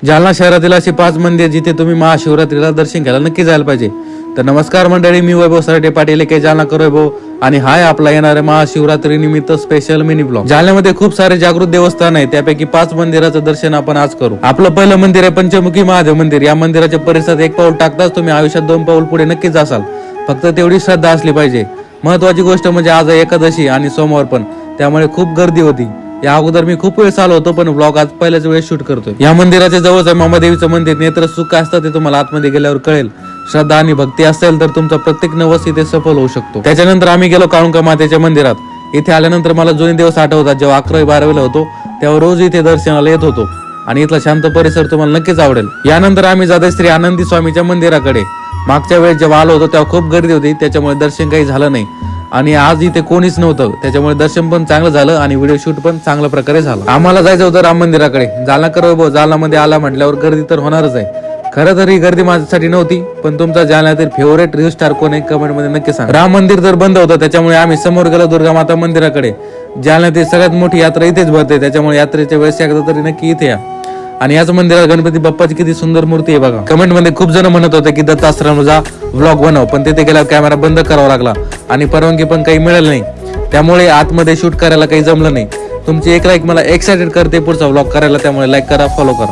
जालना शहरातील अशी 5 मंदिर जिथे तुम्ही महाशिवरात्रीला दर्शन घ्यायला नक्की जायला पाहिजे। तर नमस्कार मंडळी, मी वैभव सराटे पाटील के जालना करो वैभव आणि हाय आपला येणाऱ्या महाशिवरात्री निमित्त स्पेशल मिनी ब्लॉग। जालन्यामध्ये खूप सारे जागृत देवस्थान आहे, त्यापैकी 5 मंदिराचं दर्शन आपण आज करू। आपलं पहिलं मंदिर आहे पंचमुखी महादेव मंदिर। या मंदिराच्या परिसरात एक पाऊल टाकताच तुम्ही आयुष्यात 2 पाऊल पुढे नक्कीच जासाल, फक्त तेवढी श्रद्धा असली पाहिजे। महत्वाची गोष्ट म्हणजे आज एकादशी आणि सोमवार पण, त्यामुळे खूप गर्दी होती। या अगोदर मी खूप वेळ आलो होतो, पण ब्लॉग आज पहिल्याच वेळेस शूट करतोय। या मंदिराच्या जवळच आहे मामादेवीचं मंदिर। नेत्र सुख काय असतं ते तुम्हाला आतमध्ये गेल्यावर कळेल। श्रद्धा आणि भक्ती असेल तर तुमचा प्रत्येक नवस इथे सफल होऊ शकतो। त्याच्यानंतर आम्ही गेलो काळुंका मातेच्या मंदिरात। इथे आल्यानंतर मला जुने दिवस आठवतात, जेव्हा 11वी-12वीला होतो तेव्हा रोज इथे दर्शनाला येत होतो आणि इथला शांत परिसर तुम्हाला नक्कीच आवडेल। यानंतर आम्ही जातो श्री आनंदी स्वामीच्या मंदिराकडे। मागच्या वेळेस जेव्हा आलो होतो तेव्हा खूप गर्दी होती, त्याच्यामुळे दर्शन काही झालं नाही आणि आज इथे कोणीच नव्हतं, त्याच्यामुळे दर्शन पण चांगलं झालं आणि व्हिडिओ शूट पण चांगल्या प्रकारे झालं। आम्हाला जायचं होतं राम मंदिराकडे। जालना करो जालनामध्ये आला म्हटल्यावर गर्दी तर होणारच आहे। खरं तर ही गर्दी माझ्यासाठी नव्हती, पण तुमचा जालन्यातील फेवरेट रिव्ह्यू स्टार कोण आहे कमेंट मध्ये नक्की सांगा। राम मंदिर तर बंद होतं, त्याच्यामुळे आम्ही समोर गेलो दुर्गा माता मंदिराकडे। जालन्यातील सगळ्यात मोठी यात्रा इथेच भरते, त्याच्यामुळे यात्रेच्या वेळेस एकदा तरी नक्की इथे या। आणि याच मंदिरात गणपती बाप्पाची किती सुंदर मूर्ती आहे बघा। कमेंट मध्ये खूप जण म्हणत होते की दत्ताश्रम जा व्लॉग बनव, पण तिथे गेल्यावर कॅमेरा बंद करावा लागला आणि परवानगी पण काही मिळाली नाही, त्यामुळे आतमध्ये शूट करायला काही जमलं नाही। तुमची एक लाईक मला एक्साइटेड करते पुढचा व्लॉग करायला, त्यामुळे लाईक करा, फॉलो करा।